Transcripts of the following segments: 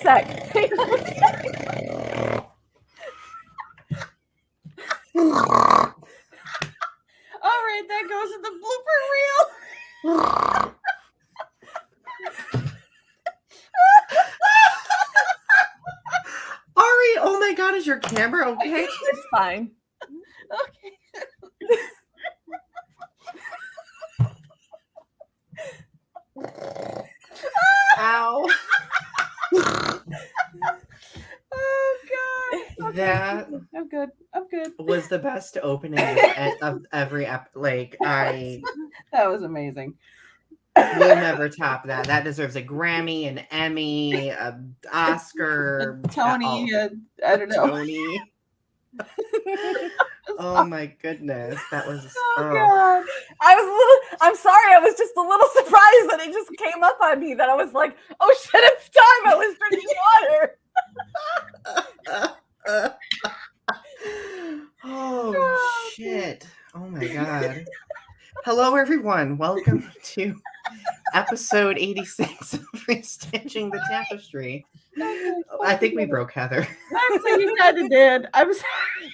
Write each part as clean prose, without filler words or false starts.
sec. All right, that goes in the blooper reel. Ari, oh my God, is your camera okay? It's fine. Okay. Ow. Oh God. Okay. That I'm good. I'm good. was the best opening of every That was amazing. We'll never top that. That deserves a Grammy, an Emmy, a Oscar, Tony, I don't know. Tony. Oh my goodness, that was. God. I'm sorry. I was just a little surprised that it just came up on me. That I was like, oh shit, it's time. I was drinking water. Oh shit! Oh my God. Hello, everyone. Welcome to episode 86 of Restitching the Tapestry. I think we broke Heather. I'm saying you kind of did. I'm sorry.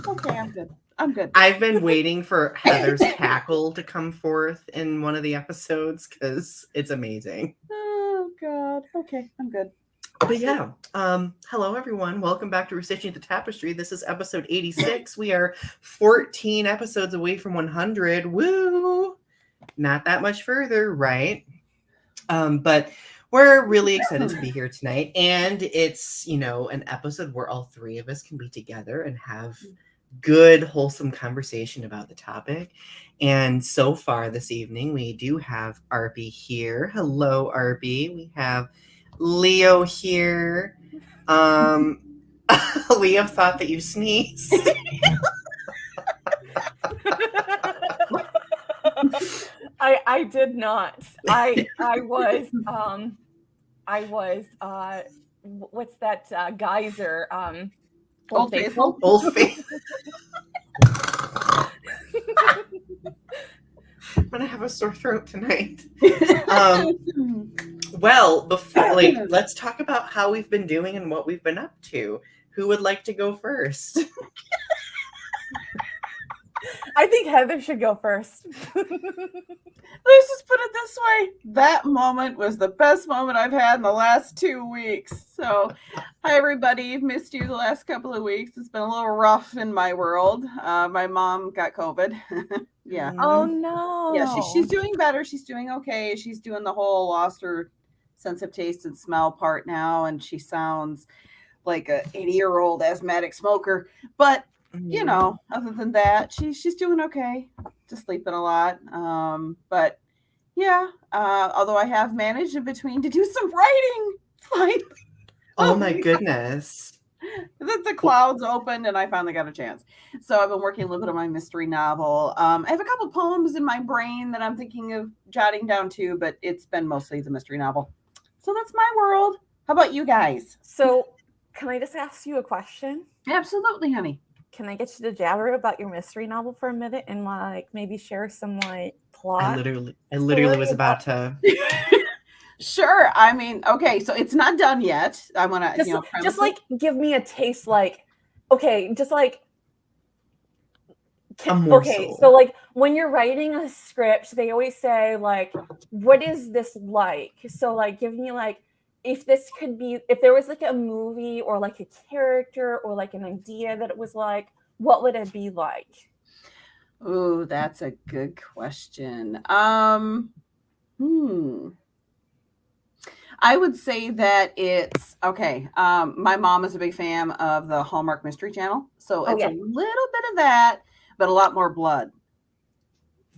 Okay, I'm good. I'm good. I've been waiting for Heather's cackle to come forth in one of the episodes because it's amazing. Oh God. Okay, I'm good. But yeah, hello everyone. Welcome back to Restitching the Tapestry. This is episode 86. We are 14 episodes away from 100. Woo! Not that much further, right? But we're really excited to be here tonight. And it's, an episode where all three of us can be together and have good, wholesome conversation about the topic. And so far this evening, we do have Arby here. Hello, Arby. We have Leo here. Leo thought that you sneezed. I did not. I was what's that geyser? Old Faithful. Old Faithful. I'm gonna have a sore throat tonight. Well, before let's talk about how we've been doing and what we've been up to. Who would like to go first? I think Heather should go first. Let's just put it this way. That moment was the best moment I've had in the last 2 weeks. So, hi everybody. Missed you the last couple of weeks. It's been a little rough in my world. My mom got COVID. Yeah. Oh no. Yeah, she's doing better. She's doing okay. She's doing the whole lost her sense of taste and smell part now, and she sounds like a 80-year-old asthmatic smoker. But other than that, she's doing okay. Just sleeping a lot. But yeah, although I have managed in between to do some writing. Oh my goodness. The clouds opened and I finally got a chance. So I've been working a little bit on my mystery novel. I have a couple poems in my brain that I'm thinking of jotting down too, but it's been mostly the mystery novel. So that's my world. How about you guys? So can I just ask you a question? Absolutely, honey. Can I get you to jabber about your mystery novel for a minute and maybe share some plot? I literally was about to. Sure. I mean, okay, so it's not done yet. I want to, just give me a taste. Okay, so when you're writing a script, they always say what is this like? So give me if there was a movie or a character or an idea that it was what would it be like? Oh, that's a good question. I would say that it's okay. My mom is a big fan of the Hallmark Mystery Channel. So it's a little bit of that, but a lot more blood.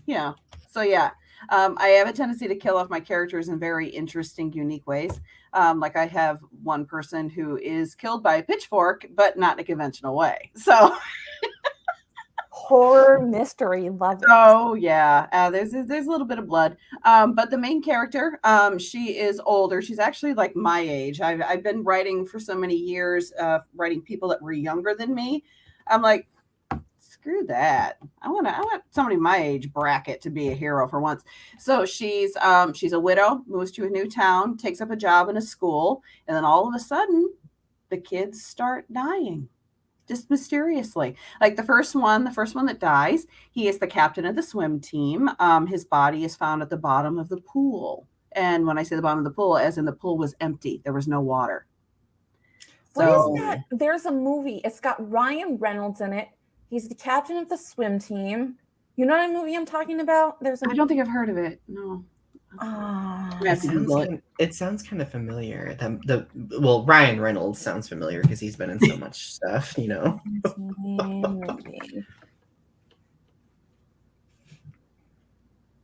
Yeah. So yeah. I have a tendency to kill off my characters in very interesting, unique ways. I have one person who is killed by a pitchfork, but not in a conventional way. So horror mystery, love it. Oh yeah, there's a little bit of blood. But the main character, she is older. She's actually my age. I've been writing for so many years, writing people that were younger than me. I'm screw that. I want somebody my age bracket to be a hero for once. So she's a widow, moves to a new town, takes up a job in a school, and then all of a sudden the kids start dying. Just mysteriously. Like the first one that dies, he is the captain of the swim team. His body is found at the bottom of the pool. And when I say the bottom of the pool, as in the pool was empty. There was no water. What is that? There's a movie. It's got Ryan Reynolds in it. He's the captain of the swim team. You know what movie I'm talking about? I don't think I've heard of it. No. It sounds kind of familiar. Well, Ryan Reynolds sounds familiar because he's been in so much stuff, you know.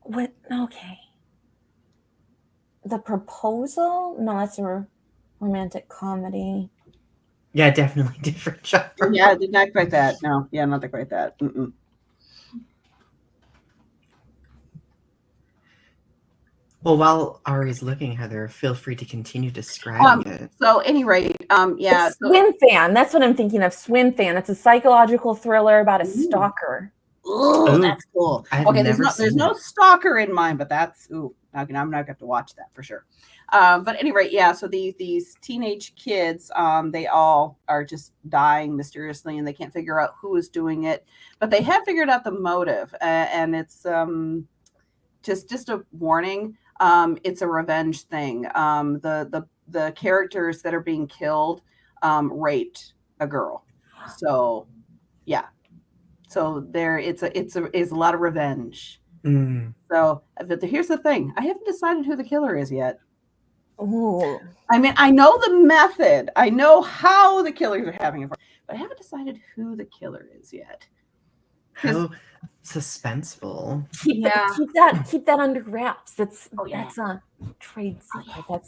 What? Okay. The Proposal? No, that's a romantic comedy. Yeah, definitely different genre. Yeah, not quite that. No, yeah, not quite that. Mm-mm. Well, while Ari's looking, Heather, feel free to continue describing it. So, at any rate, yeah. Swim Fan. That's what I'm thinking of. Swim Fan. It's a psychological thriller about a stalker. Oh, that's cool. Okay, there's no stalker in mine, but that's okay. I'm not gonna have to watch that for sure. But at any rate, yeah. So these teenage kids, they all are just dying mysteriously, and they can't figure out who is doing it. But they have figured out the motive, and it's just a warning. It's a revenge thing. The characters that are being killed raped a girl. So yeah. So there it's a lot of revenge. So but here's the thing. I haven't decided who the killer is yet. Ooh. I mean, I know the method. I know how the killers are having it, but I haven't decided who the killer is yet. How suspenseful. Keep that under wraps. That's a trade secret.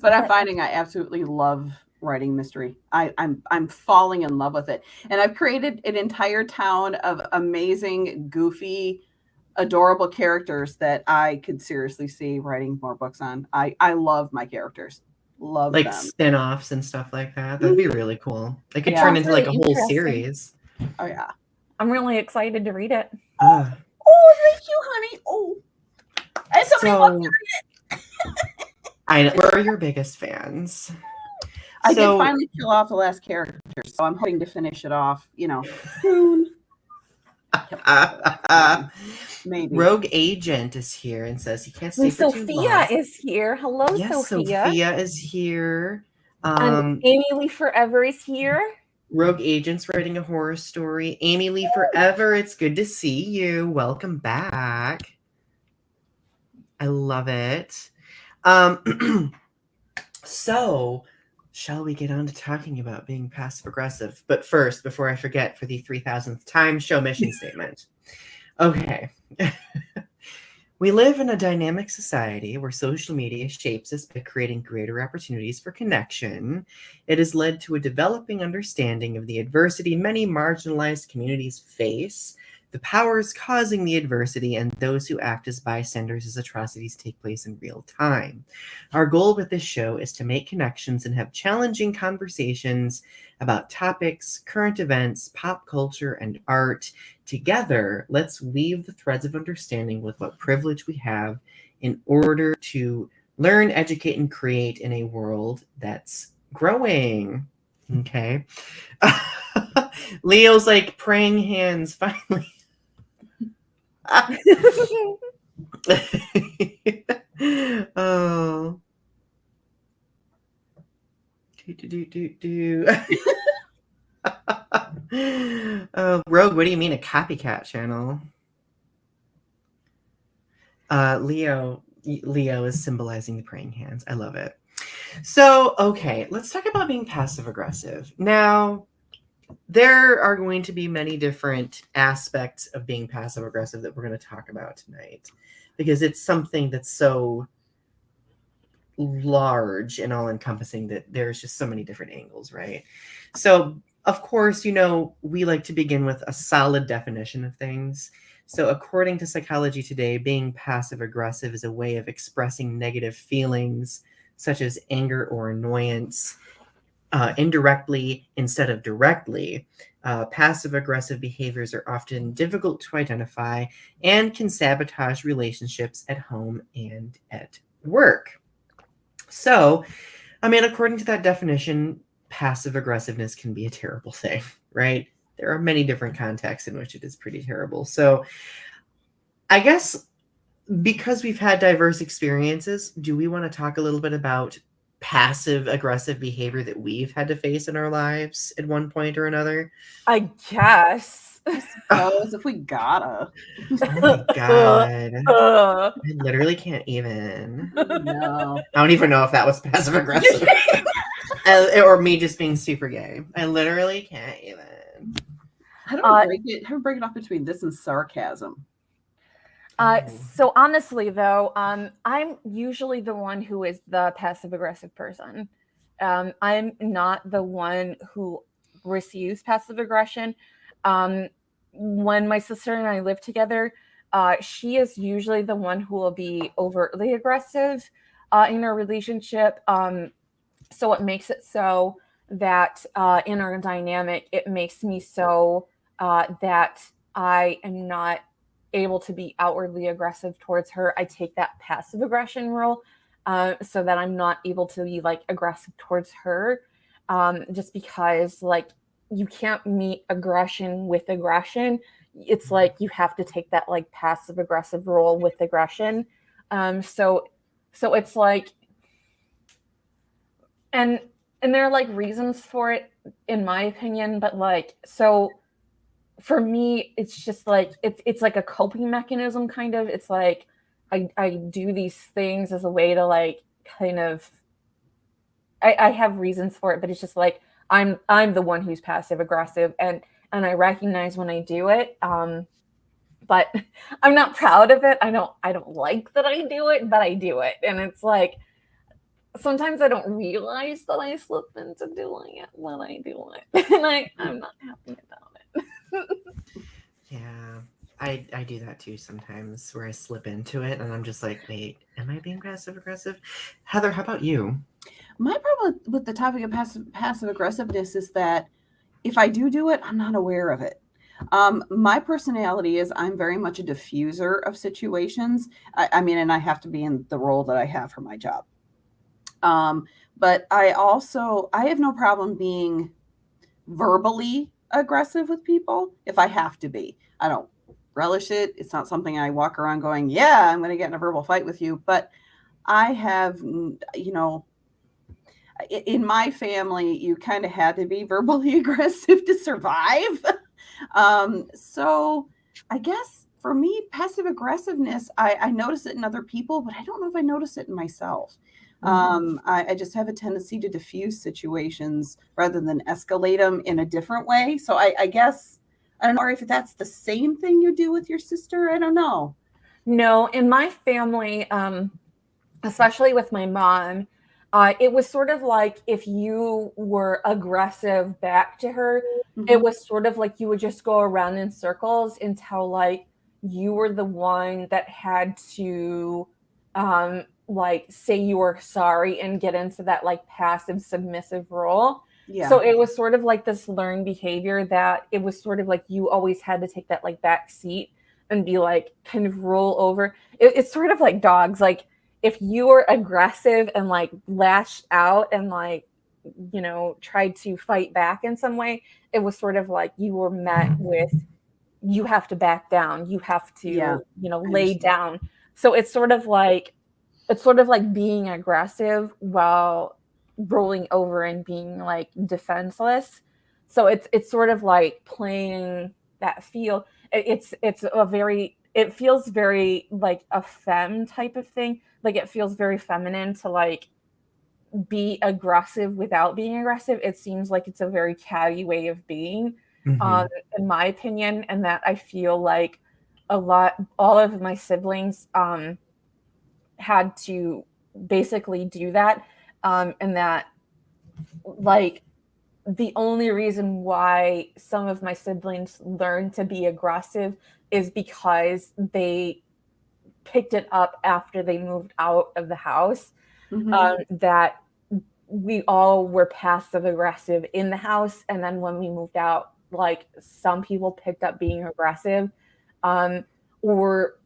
But I'm finding I absolutely love writing mystery. I'm falling in love with it. And I've created an entire town of amazing, goofy, adorable characters that I could seriously see writing more books on. I love my characters. Love like them. Spin-offs and stuff like that. That'd be really cool. It could turn into like a whole series. Oh yeah. I'm really excited to read it. Oh, thank you, honey. Oh. And somebody wants to read it. We're your biggest fans. I did finally kill off the last character, so I'm hoping to finish it off, soon. Maybe. Rogue Agent is here and says he can't stay for too long. Sophia is here. Hello, Sophia. Sophia is here. And Amy Lee Forever is here. Rogue Agent's writing a horror story. Amy Lee Forever, it's good to see you. Welcome back. I love it. So, shall we get on to talking about being passive aggressive? But first, before I forget, for the 3000th time, show mission statement. Okay. We live in a dynamic society where social media shapes us by creating greater opportunities for connection. It has led to a developing understanding of the adversity many marginalized communities face, the powers causing the adversity, and those who act as bystanders as atrocities take place in real time. Our goal with this show is to make connections and have challenging conversations about topics, current events, pop culture, and art. Together, let's weave the threads of understanding with what privilege we have in order to learn, educate, and create in a world that's growing. Okay. Leo's like praying hands finally. Oh. Rogue, what do you mean a copycat channel? Leo is symbolizing the praying hands. I love it. So, okay, let's talk about being passive aggressive. Now, there are going to be many different aspects of being passive aggressive that we're going to talk about tonight, because it's something that's so large and all encompassing that there's just so many different angles, right? So, of course, we like to begin with a solid definition of things. So according to Psychology Today, being passive aggressive is a way of expressing negative feelings such as anger or annoyance indirectly instead of directly. Passive-aggressive behaviors are often difficult to identify and can sabotage relationships at home and at work. So, I mean, according to that definition, passive aggressiveness can be a terrible thing, right? There are many different contexts in which it is pretty terrible. So, I guess because we've had diverse experiences, do we want to talk a little bit about passive aggressive behavior that we've had to face in our lives at one point or another? I guess. I suppose if we gotta. Oh my God. I literally can't even. No. I don't even know if that was passive aggressive or me just being super gay. I literally can't even. How do we break it off between this and sarcasm? So honestly, though, I'm usually the one who is the passive aggressive person. I'm not the one who receives passive aggression. When my sister and I live together, she is usually the one who will be overtly aggressive in our relationship. So it makes it so that in our dynamic, it makes me so that I am not able to be outwardly aggressive towards her. I take that passive aggression role so that I'm not able to be like aggressive towards her, just because like you can't meet aggression with aggression. It's like you have to take that like passive aggressive role with aggression. So it's like, and there are like reasons for it in my opinion, but like, so for me, it's just like it's like a coping mechanism kind of. It's like I do these things as a way to like kind of I have reasons for it, but it's just like I'm the one who's passive aggressive and I recognize when I do it. But I'm not proud of it. I don't like that I do it, but I do it. And it's like sometimes I don't realize that I slip into doing it when I do it. And I'm not happy about it. Yeah, I do that too sometimes where I slip into it and I'm just like, wait, am I being passive aggressive? Heather, how about you? My problem with the topic of passive aggressiveness is that if I do it, I'm not aware of it. My personality is I'm very much a diffuser of situations. I mean, and I have to be in the role that I have for my job. But I have no problem being verbally aggressive with people if I have to be. I don't relish it. It's not something I walk around going, yeah, I'm going to get in a verbal fight with you. But I have, in my family, you kind of had to be verbally aggressive to survive. So I guess for me, passive aggressiveness, I notice it in other people, but I don't know if I notice it in myself. I just have a tendency to diffuse situations rather than escalate them in a different way. So I guess, I don't know if that's the same thing you do with your sister. I don't know. No, in my family, especially with my mom, it was sort of like if you were aggressive back to her, it was sort of like you would just go around in circles until like you were the one that had to like say you were sorry and get into that like passive submissive role. Yeah. So it was sort of like this learned behavior that it was sort of like you always had to take that like back seat and be like kind of roll over. It's sort of like dogs. Like if you were aggressive and like lashed out and like, you know, tried to fight back in some way, it was sort of like you were met with, you have to back down. You have to, you know, lay down. So it's sort of like being aggressive while rolling over and being like defenseless. So it's sort of like playing that field. It feels very like a femme type of thing. Like it feels very feminine to like be aggressive without being aggressive. It seems like it's a very catty way of being, in my opinion, and that I feel like all of my siblings had to basically do that, and that like the only reason why some of my siblings learned to be aggressive is because they picked it up after they moved out of the house. That we all were passive aggressive in the house, and then when we moved out, like some people picked up being aggressive, or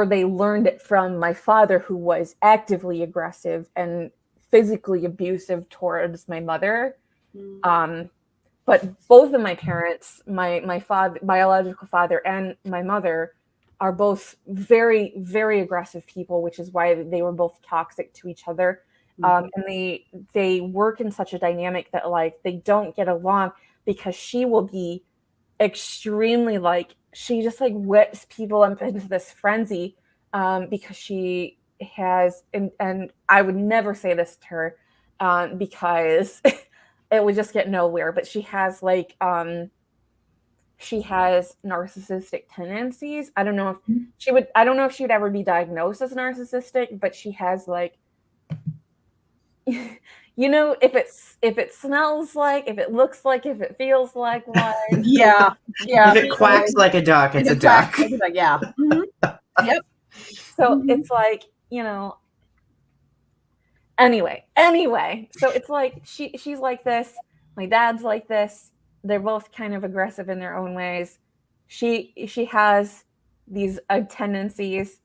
they learned it from my father, who was actively aggressive and physically abusive towards my mother. But both of my parents, my father, biological father, and my mother, are both very, very aggressive people, which is why they were both toxic to each other. And they work in such a dynamic that like they don't get along, because she will be extremely like, she just like whips people up into this frenzy, because she has, and I would never say this to her, because it would just get nowhere, but she has like she has narcissistic tendencies. I don't know if she would ever be diagnosed as narcissistic, but she has like, you know, if it smells like, if it looks like, if it feels like wine. Yeah. If it quacks like a duck, it's a duck. Like, yeah. Yep. So it's like, you know, anyway, so it's like she's like this, my dad's like this. They're both kind of aggressive in their own ways. She has these tendencies.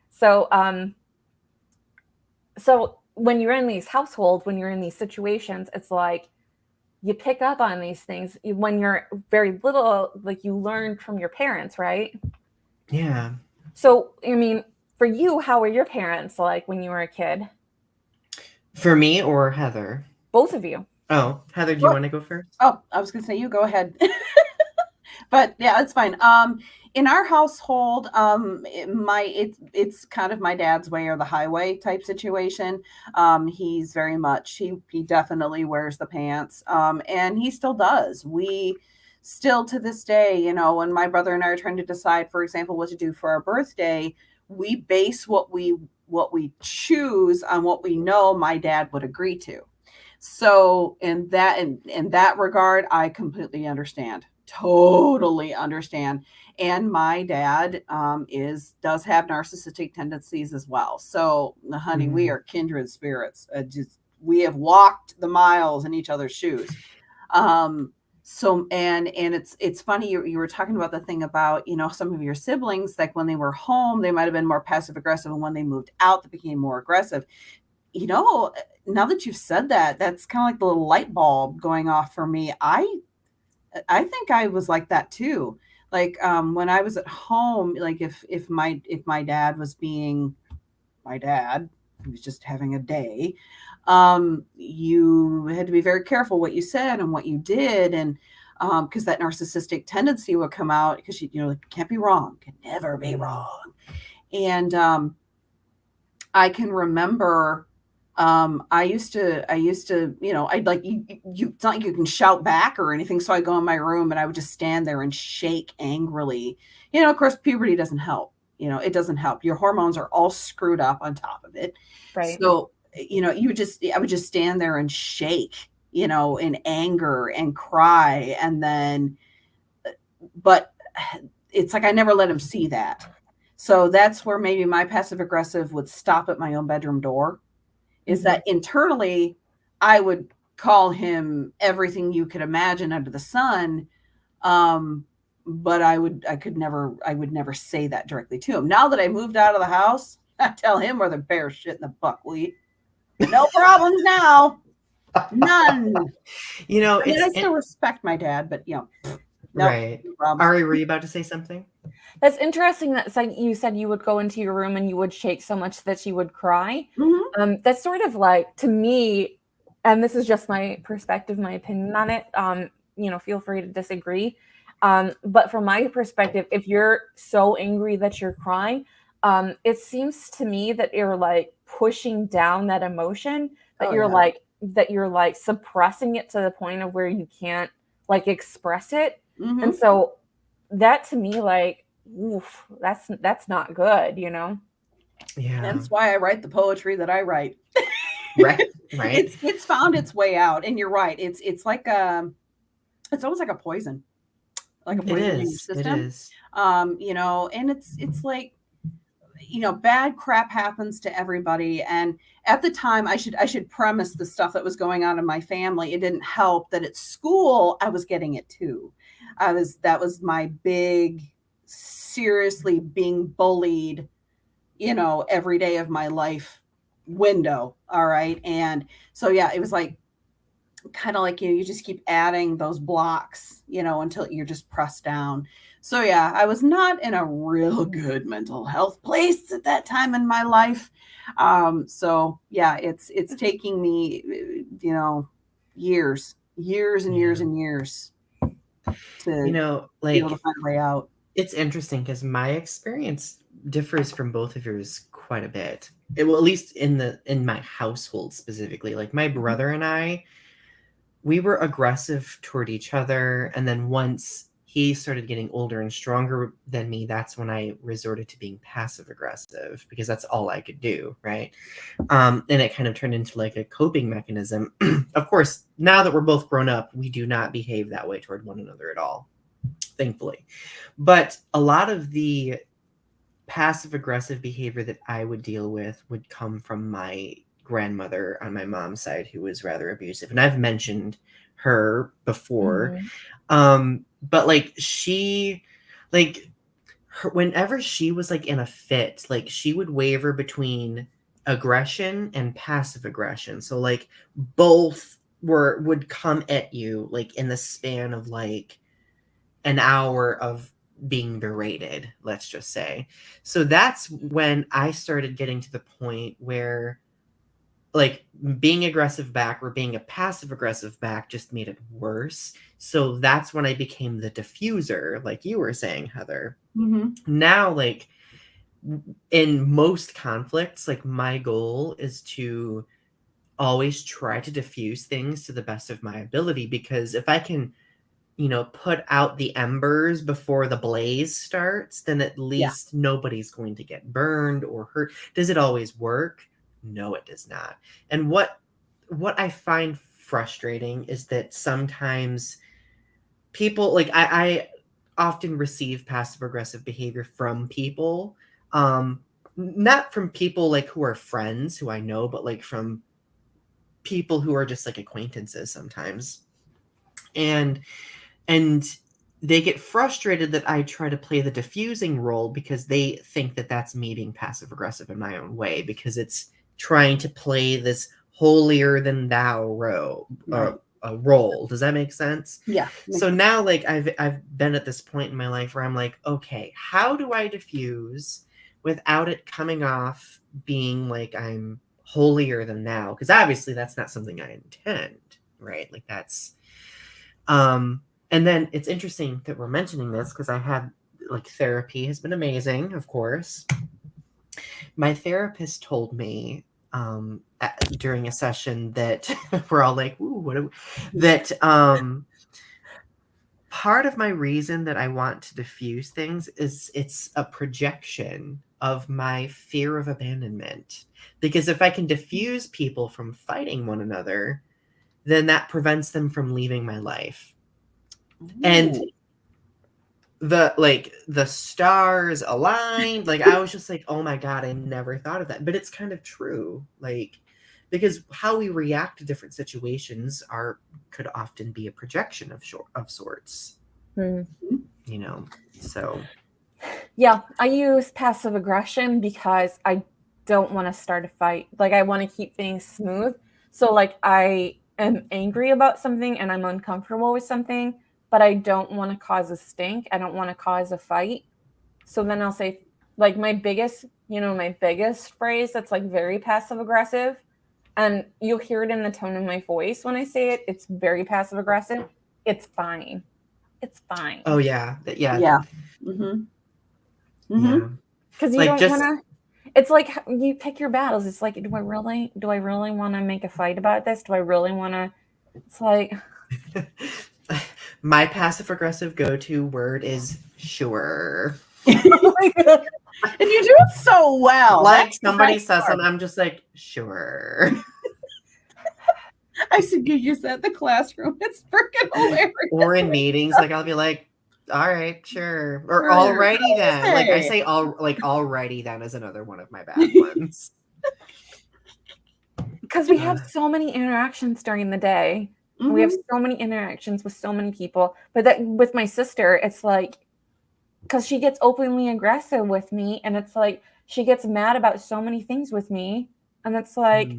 So when you're in these households, when you're in these situations, it's like you pick up on these things when you're very little, like you learn from your parents, right? Yeah. So, I mean, for you, how were your parents like when you were a kid? For me or Heather? Both of you. Oh, Heather, do you want to go first? Oh, I was going to say, you go ahead. But yeah, it's fine. In our household, it's kind of my dad's way or the highway type situation. He's very much, he definitely wears the pants, and he still does. We still to this day, you know, when my brother and I are trying to decide, for example, what to do for our birthday, we base what we choose on what we know my dad would agree to. So in that regard, I completely understand. Totally understand. And my dad does have narcissistic tendencies as well. So, honey, we are kindred spirits. We have walked the miles in each other's shoes. So and it's funny you were talking about the thing about, you know, some of your siblings, like when they were home, they might have been more passive aggressive, and when they moved out, they became more aggressive. You know, now that you've said that, that's kind of like the little light bulb going off for me. I think I was like that too. Like when I was at home, like if my dad was being my dad, he was just having a day, you had to be very careful what you said and what you did, and because that narcissistic tendency would come out, because you know, like, can't be wrong, can never be wrong. And I can remember I used to, you know, I'd like, it's not like you can shout back or anything. So I go in my room and I would just stand there and shake angrily. You know, of course, puberty doesn't help. You know, it doesn't help. Your hormones are all screwed up on top of it. Right. So, you know, I would just stand there and shake, you know, in anger and cry. And then, but it's like, I never let him see that. So that's where maybe my passive aggressive would stop at my own bedroom door. Is that internally, I would call him everything you could imagine under the sun. But I would never say that directly to him. Now that I moved out of the house, I tell him where the bear shit in the buckwheat. No problems now. None. You know, I still respect my dad, but you know, right. No, Ari, were you about to say something? That's interesting that you said you would go into your room and you would shake so much that you would cry. Mm-hmm. That's sort of like, to me, and this is just my perspective, my opinion on it, you know, feel free to disagree. But from my perspective, if you're so angry that you're crying, it seems to me that you're like pushing down that emotion, that you're like suppressing it to the point of where you can't like express it. Mm-hmm. And so that to me, like, oof, that's not good, you know? Yeah. That's why I write the poetry that I write. Right. It's found its way out. And you're right. It's like it's almost like a poison. Like a poison in your system. It is. You know, and it's like, bad crap happens to everybody. And at the time, I should premise the stuff that was going on in my family. It didn't help that at school, I was getting it too. That was my big, seriously being bullied, every day of my life window. All right. And so, yeah, it was like, kind of like, you just keep adding those blocks, until you're just pressed down. So yeah, I was not in a real good mental health place at that time in my life. So yeah, it's taking me, years and years and years to be able to find a way out. It's interesting because my experience differs from both of yours quite a bit. Well, at least in my household specifically, like my brother and I, we were aggressive toward each other. And then once he started getting older and stronger than me, that's when I resorted to being passive aggressive because that's all I could do. Right. And it kind of turned into like a coping mechanism. Of course, now that we're both grown up, we do not behave that way toward one another at all, thankfully. But a lot of the passive aggressive behavior that I would deal with would come from my grandmother on my mom's side, who was rather abusive. And I've mentioned her before. But like whenever she was like in a fit, like she would waver between aggression and passive aggression. So like both would come at you like in the span of like an hour of being berated, let's just say. So that's when I started getting to the point where like being aggressive back or being a passive aggressive back just made it worse. So that's when I became the diffuser, like you were saying, Heather. Now, like in most conflicts, like my goal is to always try to diffuse things to the best of my ability, because if I can, put out the embers before the blaze starts, then at least nobody's going to get burned or hurt. Does it always work? No, it does not. And what I find frustrating is that sometimes people, like I often receive passive aggressive behavior from people, not from people like who are friends who I know, but like from people who are just like acquaintances sometimes. And they get frustrated that I try to play the diffusing role because they think that that's me being passive aggressive in my own way, because it's trying to play this holier than thou role. Does that make sense? Yeah. So now, like I've been at this point in my life where I'm like, okay, how do I diffuse without it coming off being like I'm holier than thou? Because obviously that's not something I intend, right? Like that's, and then it's interesting that we're mentioning this because I had like therapy has been amazing, of course. My therapist told me during a session that we're all like, ooh, that part of my reason that I want to diffuse things is it's a projection of my fear of abandonment. Because if I can diffuse people from fighting one another, then that prevents them from leaving my life. Ooh. And the stars aligned. Like I was just like, oh my God, I never thought of that. But it's kind of true. Like, because how we react to different situations could often be a projection of sorts. So. Yeah, I use passive aggression because I don't want to start a fight. Like I want to keep things smooth. So like I am angry about something and I'm uncomfortable with something, but I don't want to cause a stink. I don't want to cause a fight. So then I'll say like my biggest phrase that's like very passive aggressive, and you'll hear it in the tone of my voice when I say it. It's very passive aggressive. It's fine. It's fine. Oh yeah. Yeah. Yeah. Yeah. Because you don't want to. It's like you pick your battles. It's like, do I really want to make a fight about this? Do I really want to? It's like. My passive aggressive go-to word is sure. Oh my God. And you do it so well. Like somebody says something, I'm just like, sure. I should use that in the classroom. It's freaking hilarious. Or in meetings, like I'll be like, All right, sure. Or Sure. alrighty then. Like I Hey. say alrighty then is another one of my bad ones. Because we have so many interactions during the day. Mhm. We have so many interactions with so many people. But that with my sister, it's like, because she gets openly aggressive with me, and it's like she gets mad about so many things with me, and it's like,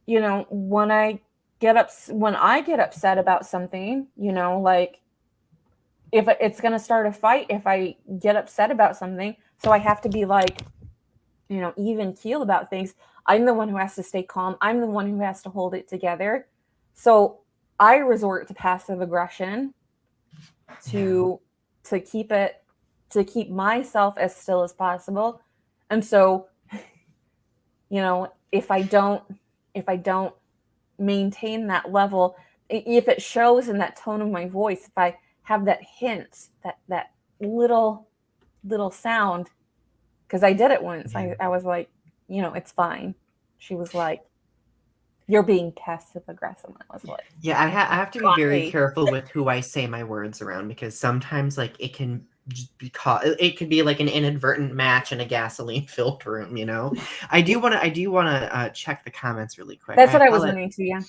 you know, when I get upset about something, you know, like if it's gonna start a fight if I get upset about something, so I have to be like, you know, even keel about things. I'm the one who has to stay calm. I'm the one who has to hold it together. So I resort to passive aggression to keep myself as still as possible. And so, you know, if I don't maintain that level, if it shows in that tone of my voice, if I have that hint, that little sound, because I did it once. I was like, you know, it's fine. She was like, you're being passive aggressive. I was like, yeah, I have to be very careful with who I say my words around, because sometimes like it can it could be like an inadvertent match in a gasoline filled room, you know. I do want to check the comments really quick. That's what I was wanting to, yeah.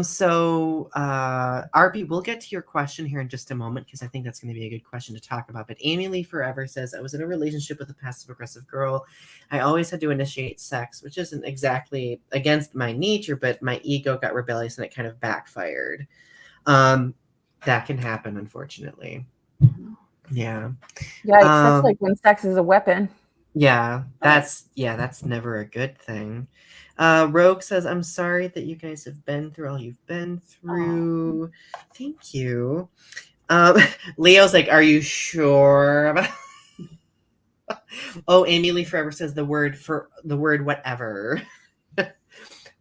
So RB, we'll get to your question here in just a moment, because I think that's going to be a good question to talk about. But Amy Lee Forever says, I was in a relationship with a passive aggressive girl. I always had to initiate sex, which isn't exactly against my nature, but my ego got rebellious and it kind of backfired. That can happen, unfortunately. Yeah. That's like when sex is a weapon. Yeah, that's never a good thing. Rogue says, I'm sorry that you guys have been through all you've been through. Thank you. Leo's like, are you sure about Oh, Amy Lee Forever says the word whatever.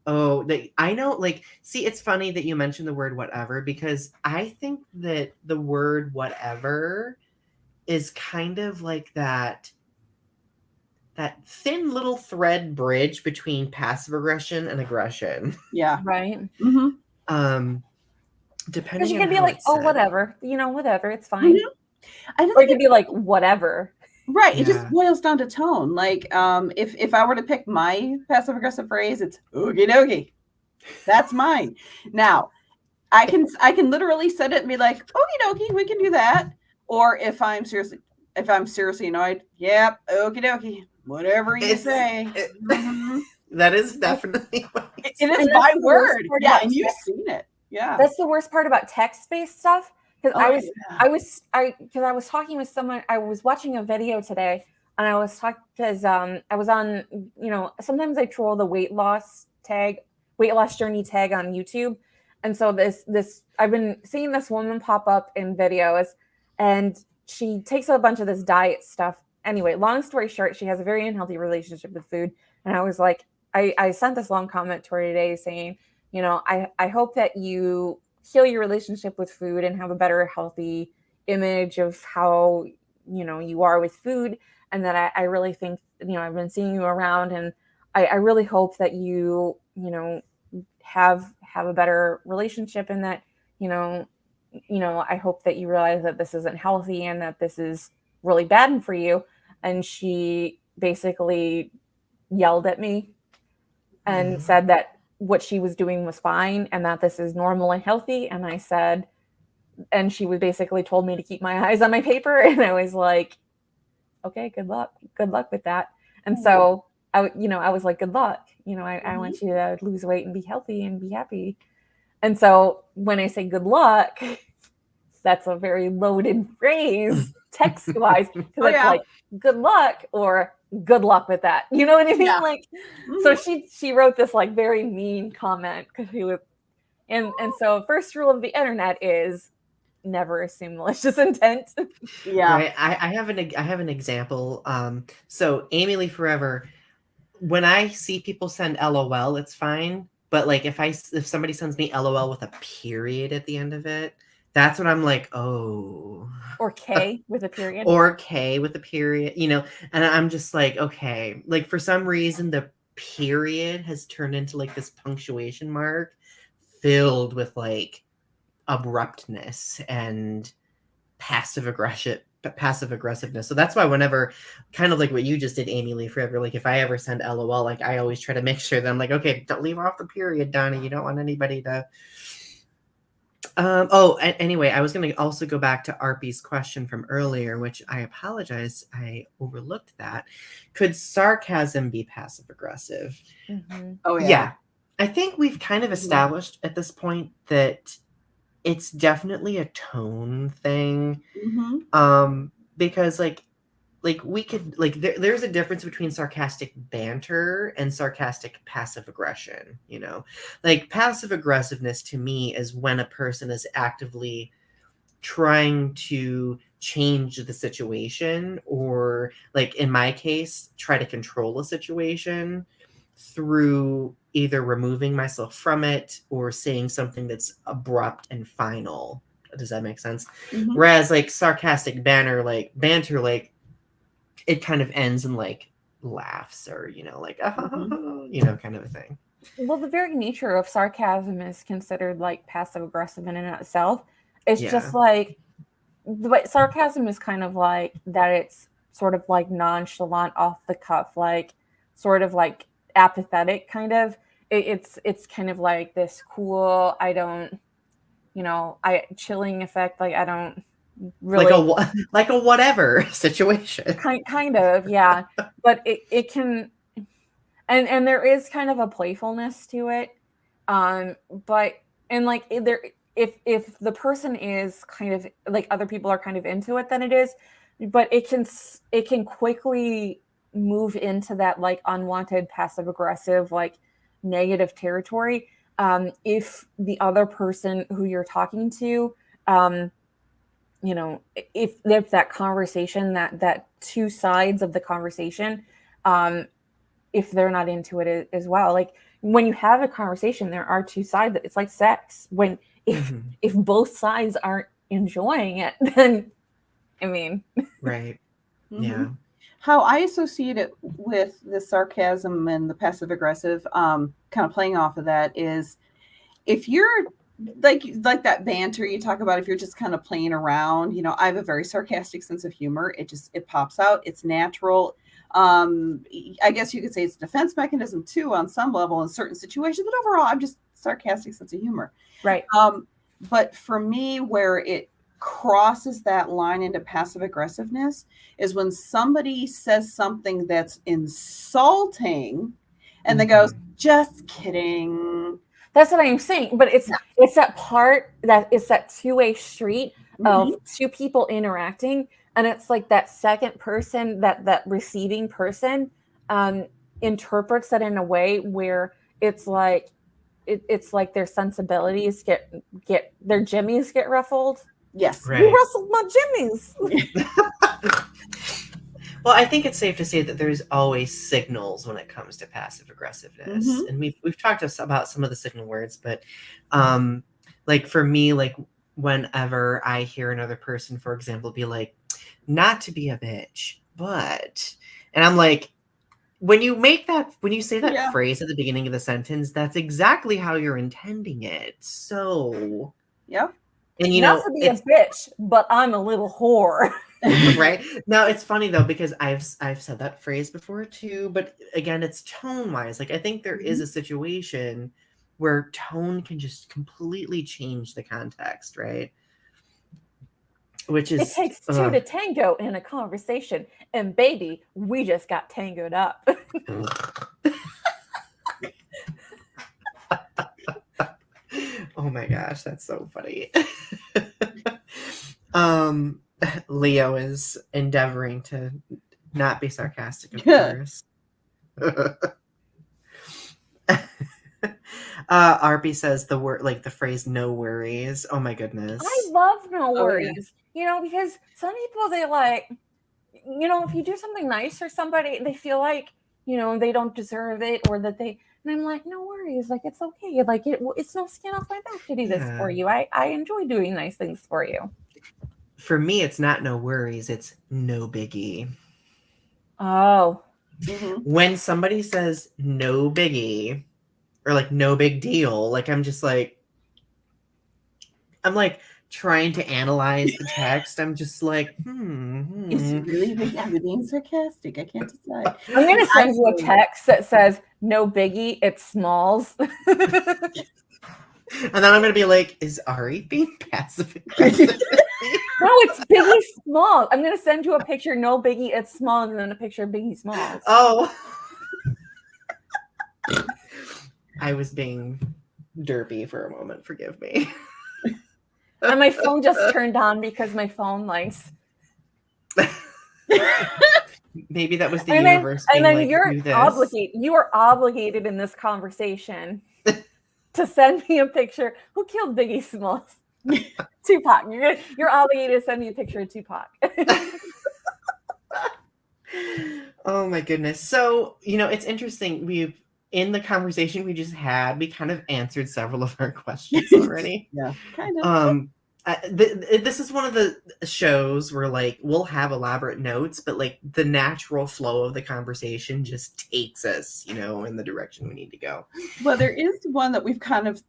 I know, like, see, it's funny that you mentioned the word whatever, because I think that the word whatever is kind of like that thin little thread bridge between passive aggression and aggression. Yeah. Right. Mm-hmm. Depending you on could be how like, it's oh, said. whatever, you know, whatever, it's fine. I don't or it could be like whatever. Right. It just boils down to tone. Like, if I were to pick my passive aggressive phrase, it's oogie dokie. That's mine. Now, I can literally set it and be like, okie dokie, we can do that. Or if I'm seriously annoyed, yep, okie dokie, whatever you say. That is definitely what it is my word. Yeah, and you've seen it. Yeah. That's the worst part about text-based stuff. Because I was talking with someone. I was watching a video today, and I was talking because I was on, you know, sometimes I troll the weight loss journey tag on YouTube. And so this I've been seeing this woman pop up in videos, and she takes a bunch of this diet stuff. Anyway, long story short, she has a very unhealthy relationship with food. And I was like, I sent this long comment to her today saying, you know, I hope that you heal your relationship with food and have a better, healthy image of how, you know, you are with food. And that I really think, you know, I've been seeing you around, and I really hope that you know, have a better relationship, and that, you know, I hope that you realize that this isn't healthy and that this is really bad for you. And she basically yelled at me and said that what she was doing was fine and that this is normal and healthy. And I said, and she was basically told me to keep my eyes on my paper. And I was like, okay, good luck with that. And so I was like, good luck. You know, I want you to lose weight and be healthy and be happy. And so when I say good luck, that's a very loaded phrase text-wise, because it's like good luck or good luck with that. You know what I mean? Yeah. Like, so she wrote this like very mean comment because she was, and so first rule of the internet is never assume malicious intent. Yeah. Right. I have an example. So Amy Lee Forever, when I see people send LOL, it's fine. But like if somebody sends me LOL with a period at the end of it, that's when I'm like, oh. Or K with a period. Or K with a period, you know, and I'm just like, okay. Like for some reason, the period has turned into like this punctuation mark filled with like abruptness and passive aggressiveness. So that's why whenever, kind of like what you just did, Amy Lee, forever, like if I ever send LOL, like I always try to make sure that I'm like, okay, don't leave off the period, Donnie. You don't want anybody to. Anyway, I was going to also go back to Arpy's question from earlier, which I apologize, I overlooked that. Could sarcasm be passive aggressive? Mm-hmm. Oh Yeah. I think we've kind of established at this point that it's definitely a tone thing. Mm-hmm. Because like we could like there's a difference between sarcastic banter and sarcastic passive aggression, you know. Like passive aggressiveness to me is when a person is actively trying to change the situation, or like in my case try to control a situation through either removing myself from it or saying something that's abrupt and final. Does that make sense? Mm-hmm. Whereas like sarcastic banter, like it kind of ends in like laughs or, you know, like, you know, kind of a thing. Well, the very nature of sarcasm is considered like passive aggressive in and of itself. It's just like, but sarcasm is kind of like that. It's sort of like nonchalant, off the cuff, like sort of like apathetic kind of. It's kind of like this cool, I don't, you know, chilling effect. Like I don't really like a whatever situation. Kind of, yeah. But it can, and there is kind of a playfulness to it. But and like if the person is kind of like other people are kind of into it, then it is. But it can quickly move into that like unwanted passive aggressive, like negative territory. If the other person who you're talking to, you know, if that conversation, that two sides of the conversation, if they're not into it as well, like when you have a conversation, there are two sides. It's like sex. When if both sides aren't enjoying it, then I mean, right. Mm-hmm. Yeah. How I associate it with the sarcasm and the passive aggressive, kind of playing off of that, is if you're like that banter you talk about, if you're just kind of playing around, you know, I have a very sarcastic sense of humor. It pops out. It's natural. I guess you could say it's a defense mechanism too, on some level in certain situations, but overall, I'm just sarcastic sense of humor. right. But for me, where it crosses that line into passive aggressiveness is when somebody says something that's insulting and then goes, just kidding. That's what I'm saying. But it's that part that it's that two-way street of two people interacting. And it's like that second person, that receiving person interprets that in a way where it's like like their sensibilities get their jimmies get ruffled. Yes. Right. You rustled my jimmies. Well, I think it's safe to say that there's always signals when it comes to passive aggressiveness. And we've talked about some of the signal words, but like for me, like whenever I hear another person, for example, be like, not to be a bitch, but, and I'm like, when you say that phrase at the beginning of the sentence, that's exactly how you're intending it. So, yeah. And you not know, to be a bitch, but I'm a little whore. Right? No, it's funny though, because I've said that phrase before too, but again, it's tone wise. Like I think there is a situation where tone can just completely change the context, right? Which is, it takes two to tango in a conversation, and baby, we just got tangoed up. Oh my gosh, that's so funny. Leo is endeavoring to not be sarcastic, of course. Arby says the word, like the phrase "no worries." Oh my goodness, I love no worries. You know, because some people, they like, you know, if you do something nice for somebody, they feel like, you know, they don't deserve it, or that they, and I'm like, no worries, like it's okay, like it's no skin off my back to do this for you. I enjoy doing nice things for you. For me, it's not no worries, it's no biggie. Oh. When somebody says no biggie, or like no big deal, like I'm like, trying to analyze the text. I'm just like, It's really being sarcastic. I can't decide. I'm going to send you a text that says, no biggie, it's smalls. And then I'm going to be like, is Ari being passive aggressive? No, it's Biggie Smalls. I'm going to send you a picture, no biggie, it's small, and then a picture of Biggie Smalls. Oh. I was being derpy for a moment. Forgive me. And my phone just turned on because my phone likes. Maybe that was the universe. And then you are obligated in this conversation to send me a picture. Who killed Biggie Smalls? Tupac. You're obligated to send me a picture of Tupac. Oh my goodness. So, it's interesting. In the conversation we just had, we kind of answered several of our questions already. Yeah, kind of. This is one of the shows where we'll have elaborate notes, but the natural flow of the conversation just takes us, in the direction we need to go. Well, there is one that we've kind of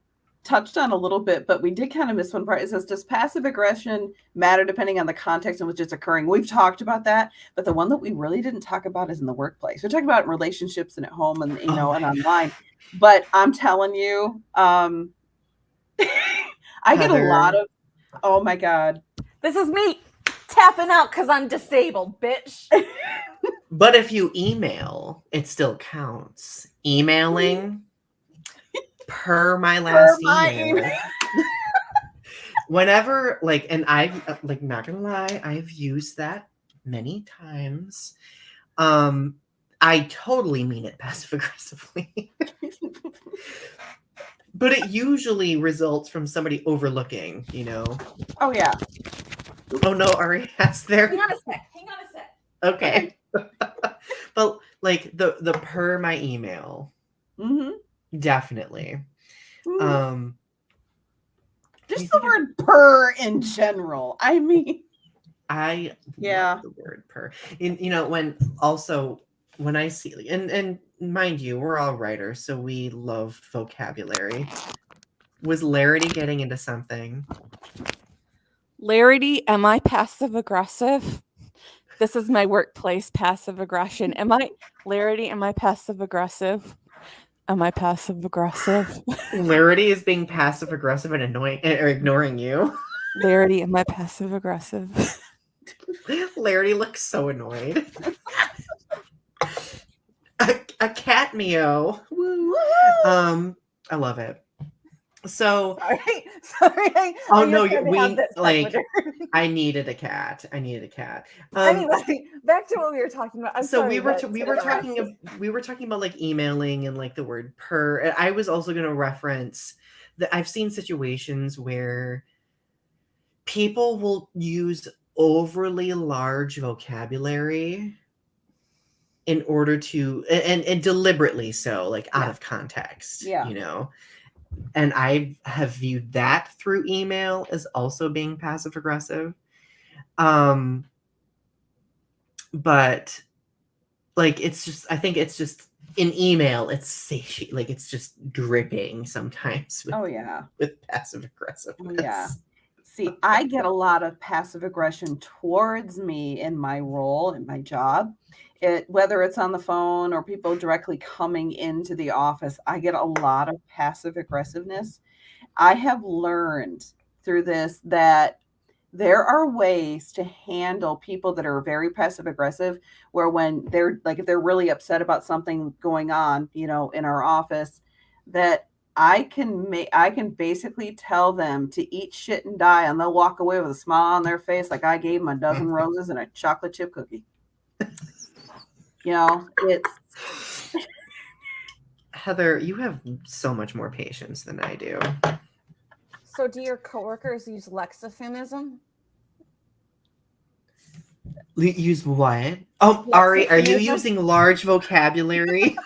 touched on a little bit, but we did kind of miss one part. It says, does passive aggression matter depending on the context in which it's occurring? We've talked about that, but the one that we really didn't talk about is in the workplace. We're talking about relationships and at home and and online. But I'm telling you, I get a lot of, oh my God. This is me tapping out because I'm disabled, bitch. But if you email, it still counts. Emailing per my last email. Whenever, and I've, not gonna lie, I've used that many times. I totally mean it passive aggressively. But it usually results from somebody overlooking, Oh, yeah. Oh, no, Ari has there. Hang on a sec. Okay. But, the per my email. Mm-hmm. Definitely. Just the word per in general. I mean, I love the word per. When I see, and mind you, we're all writers, so we love vocabulary. Was Larity getting into something? Larity, am I passive aggressive? This is my workplace passive aggression. Larity, am I passive aggressive? Am I passive aggressive? Larity is being passive aggressive and annoying or ignoring you. Larity, am I passive aggressive? Larity looks so annoyed. a cat meow. Woo. I love it. So sorry. Oh no, I needed a cat. Anyway, back to what we were talking about. We were talking about emailing and the word per. And I was also going to reference that I've seen situations where people will use overly large vocabulary in order to and deliberately so, out of context. And I have viewed that through email as also being passive aggressive. But it's just, I think it's just in email, it's satiate, it's just dripping sometimes with passive aggressiveness. Oh, yeah. See, I get a lot of passive aggression towards me in my role, in my job. Whether it's on the phone or people directly coming into the office, I get a lot of passive aggressiveness. I have learned through this that there are ways to handle people that are very passive aggressive, where when they're if they're really upset about something going on, in our office, that I can basically tell them to eat shit and die, and they'll walk away with a smile on their face like I gave them a dozen roses and a chocolate chip cookie. It's Heather, you have so much more patience than I do. So do your coworkers use lexiphonism? Use what? Oh, Ari, are you using large vocabulary?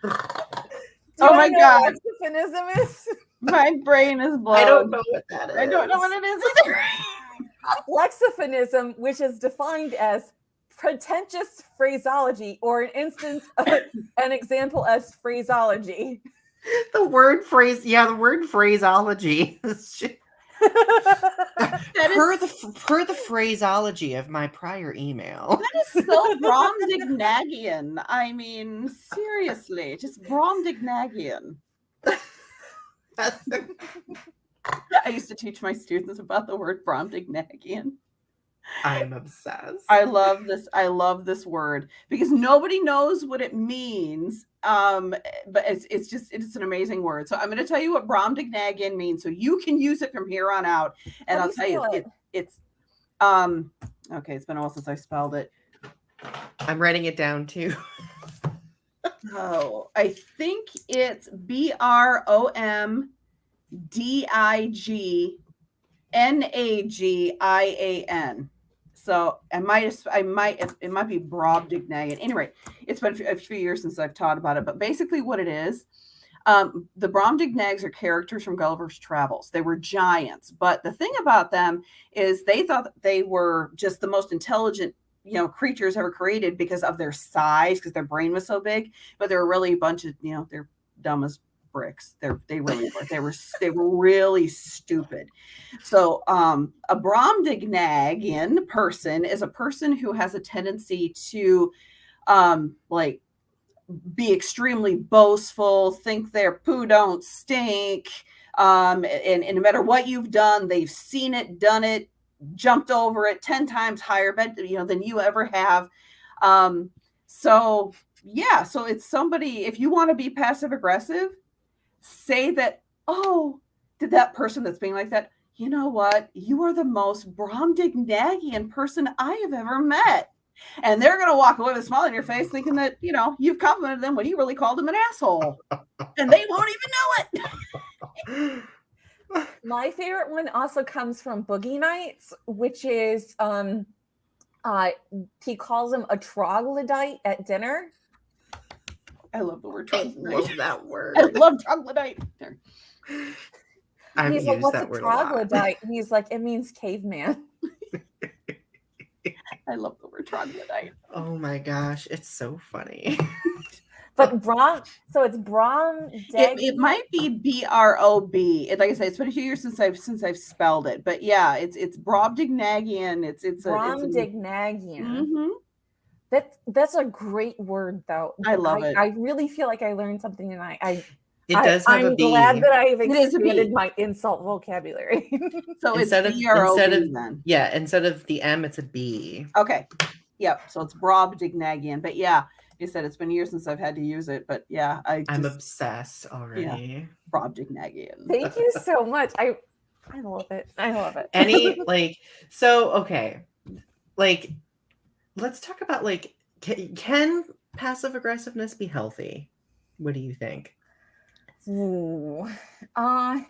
Oh my God. Lexiphonism is? My brain is blown. I don't know what that is. I don't know what it is either. Lexiphonism, which is defined as pretentious phraseology, or an instance of an example as phraseology. The word phraseology. Per the phraseology of my prior email. That is so Bromdignagian. I mean, seriously, just Bromdignagian. I used to teach my students about the word Bromdignagian. I'm obsessed. I love this word because nobody knows what it means. But it's an amazing word. So I'm going to tell you what Bromdignagian means, so you can use it from here on out. And I'll tell you, it's okay. It's been a while since I spelled it. I'm writing it down too. Oh, I think it's Bromdignagian. So it might be Brobdignagian. Anyway, it's been a few years since I've taught about it, but basically what it is, the Brobdignags are characters from Gulliver's Travels. They were giants, but the thing about them is they thought that they were just the most intelligent, creatures ever created because of their size, because their brain was so big, but they were really a bunch of, they're dumb as bricks. They really were. They were really stupid. So a Brobdignagian person is a person who has a tendency to be extremely boastful, think their poo don't stink, and no matter what you've done, they've seen it, done it, jumped over it 10 times higher than you ever have. So it's somebody, if you want to be passive aggressive, say that, oh, did that person that's being like that, you know what? You are the most Brobdignagian person I have ever met. And they're going to walk away with a smile on your face thinking that, you've complimented them when you really called them an asshole. And they won't even know it. My favorite one also comes from Boogie Nights, which is he calls him a troglodyte at dinner. I love the word troglodyte. I love that word. I love troglodyte. He's like, what's a troglodyte? He's like, it means caveman. I love the word troglodyte. Oh my gosh, it's so funny. But so it's Brom. It might be Brob. Like I said, it's been a few years since I've spelled it. But yeah, it's Brobdignagian. It's Brobdignagian. Mm-hmm. That's a great word, though. I love it. I really feel like I learned something tonight. I'm glad that I've expanded my insult vocabulary. So instead it's instead of the M, it's a B. Okay. Yep. So it's Brobdignagian. But yeah, you said it's been years since I've had to use it. But yeah, I'm obsessed already. Yeah, Brobdignagian. Thank you so much. I love it. I love it. Okay. Let's talk about can passive aggressiveness be healthy? What do you think? Ooh. I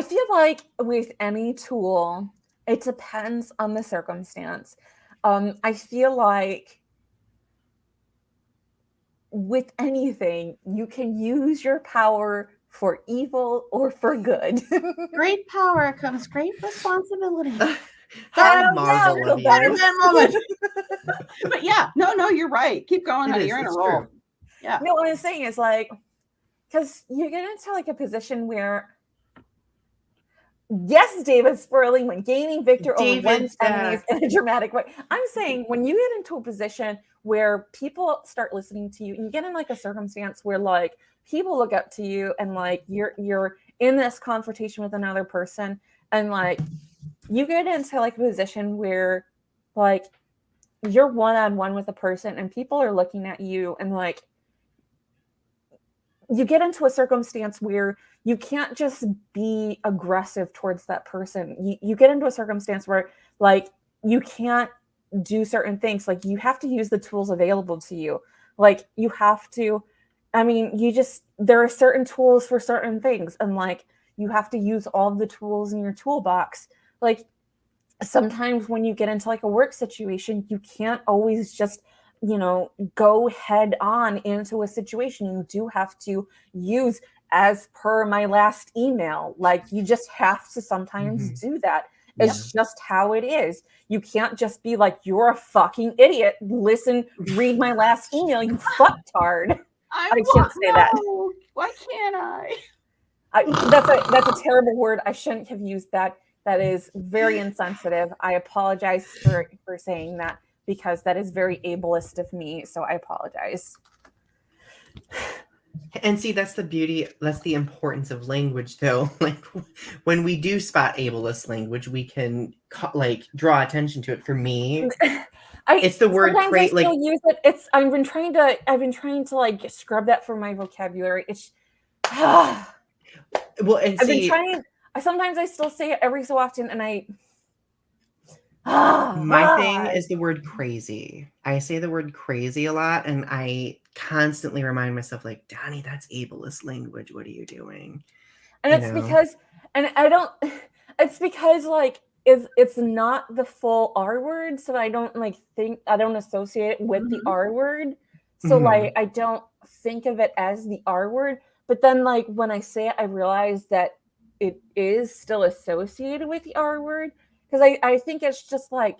feel like with any tool, it depends on the circumstance. I feel like with anything, you can use your power for evil or for good. Great power comes great responsibility. Marvel. But yeah, no, you're right. Keep going, honey. You're in a roll. True. Yeah. No, what I'm saying is because you get into a position where, yes, David Sperling went gaining victor over one's enemies in a dramatic way. I'm saying when you get into a position where people start listening to you, and you get in a circumstance where people look up to you, and you're in this confrontation with another person, and you get into a position where you're one-on-one with a person, and people are looking at you, and you get into a circumstance where you can't just be aggressive towards that person. You get into a circumstance where you can't do certain things. You have to use the tools available to you. You have to, there are certain tools for certain things, and you have to use all the tools in your toolbox. Sometimes when you get into a work situation, you can't always just go head on into a situation. You do have to use, as per my last email, you just have to sometimes do that. It's just how it is. You can't just be you're a fucking idiot. Listen, read my last email, you fucktard. I can't say that. Why can't I? That's a terrible word. I shouldn't have used that. That is very insensitive. I apologize for saying that, because that is very ableist of me. So I apologize. And see, that's the beauty, that's the importance of language, though. Like, when we do spot ableist language, we can like draw attention to it. For me, it's the word sometimes I still like use it. I've been trying to like scrub that from my vocabulary. It's well, and I've see, been trying. Sometimes I still say it every so often, and my thing is the word crazy. I say the word crazy a lot, and I constantly remind myself, like, Donny, that's ableist language. What are you doing? And it's because, and I don't, it's because like it's not the full R word, so I don't I don't associate it with the R word. So like I don't think of it as the R word, but then like when I say it, I realize that it is still associated with the R word, because I think it's just like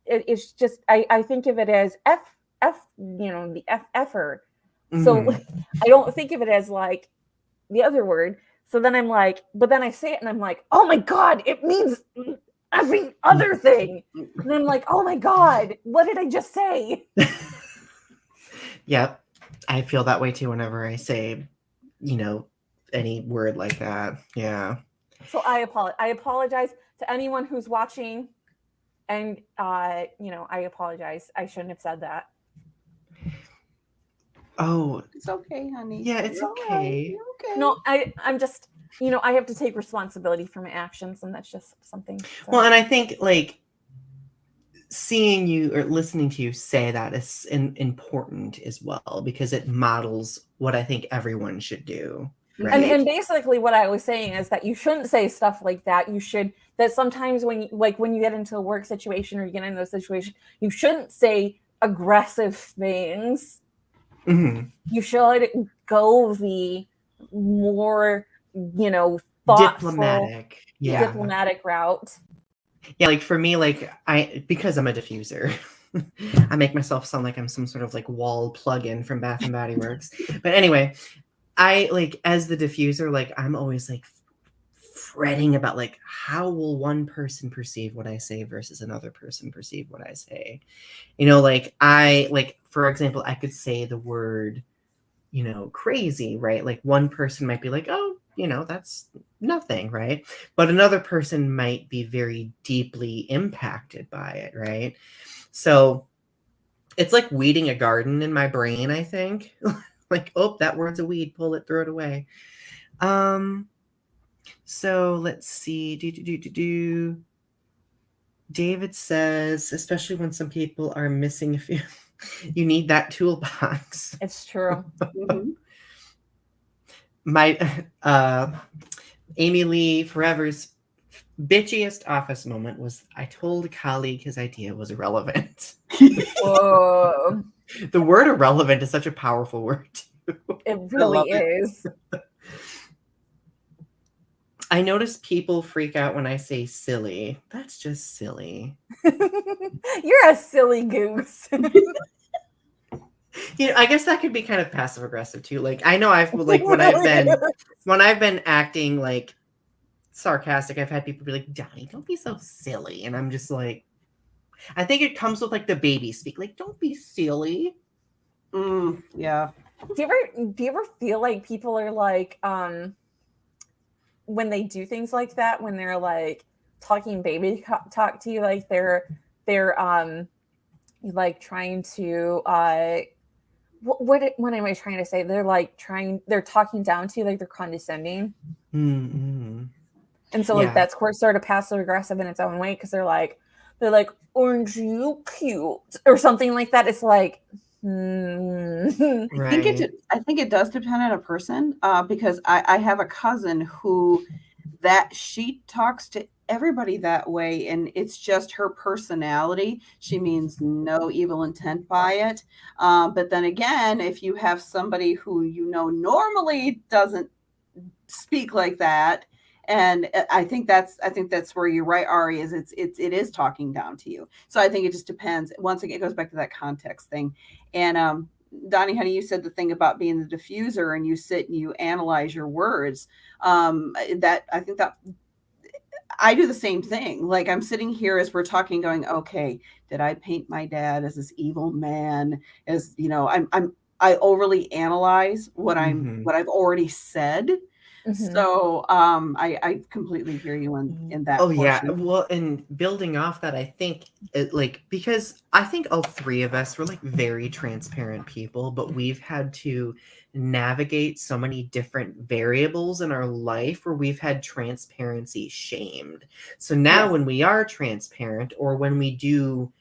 it's just I think of it as F, the effer. So I don't think of it as like the other word. So then I'm like, but then I say it and I'm like, oh my God, it means every other thing. And I'm like, oh my God, what did I just say? Yep. I feel that way too whenever I say, any word like that. Yeah. So I apologize to anyone who's watching. And, I apologize. I shouldn't have said that. Oh, it's okay, honey. Yeah, it's okay. Right. Okay. No, I'm just, I have to take responsibility for my actions, and that's just something. So. Well, and I think like seeing you or listening to you say that is important as well, because it models what I think everyone should do. Right? And basically what I was saying is that you shouldn't say stuff like that. That sometimes when you get into a work situation or you get into a situation, you shouldn't say aggressive things. You should go the more, thoughtful, diplomatic route. Yeah, like for me, like because I'm a diffuser, I make myself sound like I'm some sort of like wall plug-in from Bath and Body Works. But anyway, I like as the diffuser, like I'm always like fretting about like how will one person perceive what I say versus another person perceive what I say. Like for example, I could say the word, crazy, right? Like one person might be like, oh, that's nothing, right? But another person might be very deeply impacted by it, right? So it's like weeding a garden in my brain, I think. Like, oh, that word's a weed, pull it, throw it away. So let's see. David says, especially when some people are missing a few, you need that toolbox. It's true. My Amy Lee Forever's bitchiest office moment was I told a colleague his idea was irrelevant. Whoa. The word irrelevant is such a powerful word. It really is. I notice people freak out when I say silly. That's just silly. You're a silly goose. I guess that could be kind of passive aggressive too. Like I know I've like when I've been acting like sarcastic, I've had people be like, Donny, don't be so silly. And I'm just like, I think it comes with like the baby speak, like, don't be silly. Yeah. Do you ever feel like people are like, when they do things like that, when they're like talking baby talk to you, like they're like trying to what am I trying to say? They're talking down to you, like they're condescending. And so like that's sort of passive aggressive in its own way, because they're like, aren't you cute or something like that. It's like Right. I think it does depend on a person, because I have a cousin who she talks to everybody that way, and it's just her personality. She means no evil intent by it. But then again, if you have somebody who normally doesn't speak like that, and I think that's where you're right, Ari, is it is talking down to you. So I think it just depends. Once again, it goes back to that context thing. And Donny, honey, you said the thing about being the diffuser and you sit and you analyze your words. I I do the same thing. Like I'm sitting here as we're talking going, okay, did I paint my dad as this evil man? As you know, I overly analyze what I've already said. So I completely hear you in that portion. Yeah. Well, and building off that, I think because I think all three of us were like very transparent people, but we've had to navigate so many different variables in our life where we've had transparency shamed. So now when we are transparent, or when we do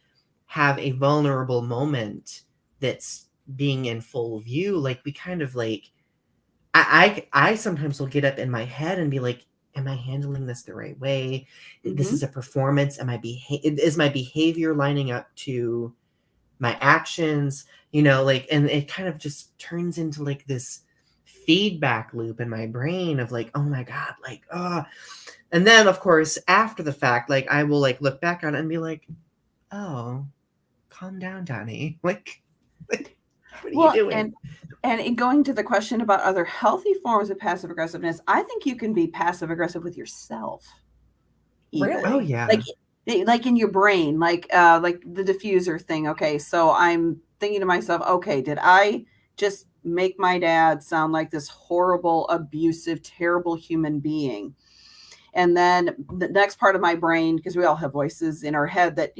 have a vulnerable moment that's being in full view, like we kind of like I sometimes will get up in my head and be like, am I handling this the right way? This is a performance. Is my behavior lining up to my actions? Like, and it kind of just turns into like this feedback loop in my brain of like, oh my God, like, and then of course, after the fact, like I will like look back on it and be like, oh, calm down, Donny. Like, what are you doing? And in going to the question about other healthy forms of passive aggressiveness, I think you can be passive aggressive with yourself. Even. Really? Oh yeah. Like in your brain, like the diffuser thing. Okay, so I'm thinking to myself, okay, did I just make my dad sound like this horrible, abusive, terrible human being? And then the next part of my brain, because we all have voices in our head that,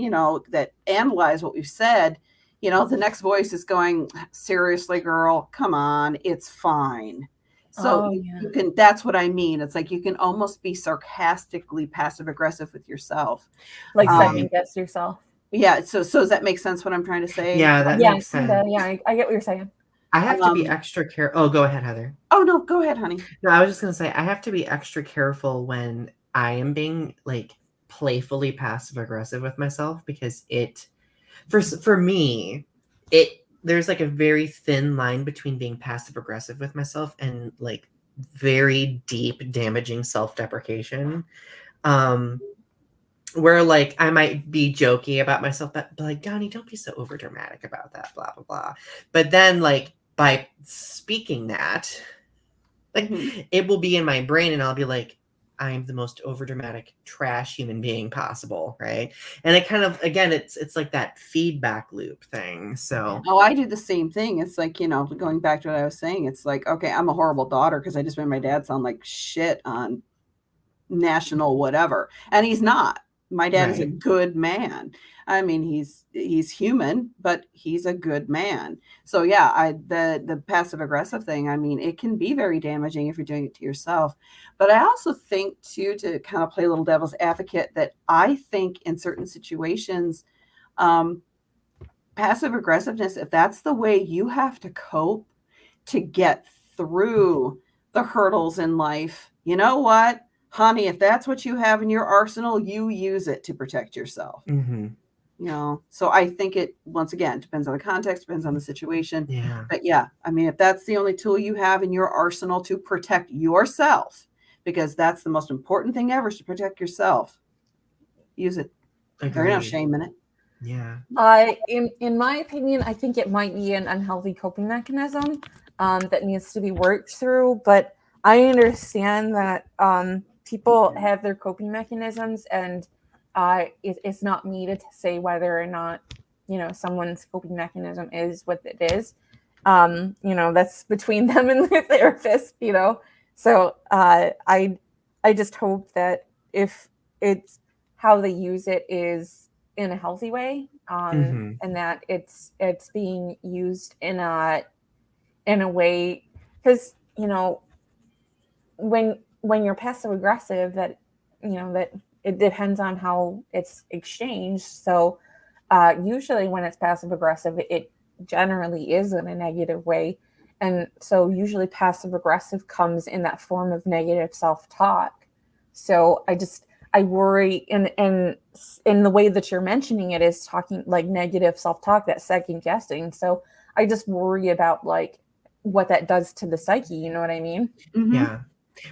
that analyze what we've said, the next voice is going, seriously, girl, come on, it's fine. So you can, that's what I mean. It's like you can almost be sarcastically passive aggressive with yourself. Like second guess yourself. Yeah. So does that make sense what I'm trying to say? Yeah, that makes sense. Yeah, I get what you're saying. I have to be extra careful. Oh, go ahead, Heather. Oh, no, go ahead, honey. No, I was just going to say, I have to be extra careful when I am being like playfully passive aggressive with myself, because for me, there's like a very thin line between being passive aggressive with myself and like very deep damaging self-deprecation. Where like I might be jokey about myself, but like, Donny, don't be so over dramatic about that, blah, blah, blah. But then like by speaking that, like it will be in my brain and I'll be like, I'm the most overdramatic trash human being possible, right? And it kind of, again, it's like that feedback loop thing. So I do the same thing. It's like, going back to what I was saying, it's like, okay, I'm a horrible daughter because I just made my dad sound like shit on national whatever, and he's not. My dad is a good man. I mean, he's human, but he's a good man. So yeah, the passive aggressive thing, I mean, it can be very damaging if you're doing it to yourself. But I also think too, to kind of play a little devil's advocate, that I think in certain situations, passive aggressiveness, if that's the way you have to cope to get through the hurdles in life, you know what? Honey, if that's what you have in your arsenal, you use it to protect yourself. So I think it, once again, depends on the context, depends on the situation. Yeah. But yeah, I mean, if that's the only tool you have in your arsenal to protect yourself, because that's the most important thing ever, is to protect yourself, use it. There's no shame in it. Yeah. In my opinion, I think it might be an unhealthy coping mechanism that needs to be worked through. But I understand that people have their coping mechanisms, and it's not me to say whether or not someone's coping mechanism is what it is. That's between them and their therapist. So I just hope that if it's how they use it is in a healthy way, and that it's being used in a way, because when you're passive aggressive, that it depends on how it's exchanged. So usually when it's passive aggressive, it generally is in a negative way, and so usually passive aggressive comes in that form of negative self-talk. So I worry, and in the way that you're mentioning it is talking like negative self-talk, that second guessing. So I just worry about like what that does to the psyche. You know what I mean? Yeah.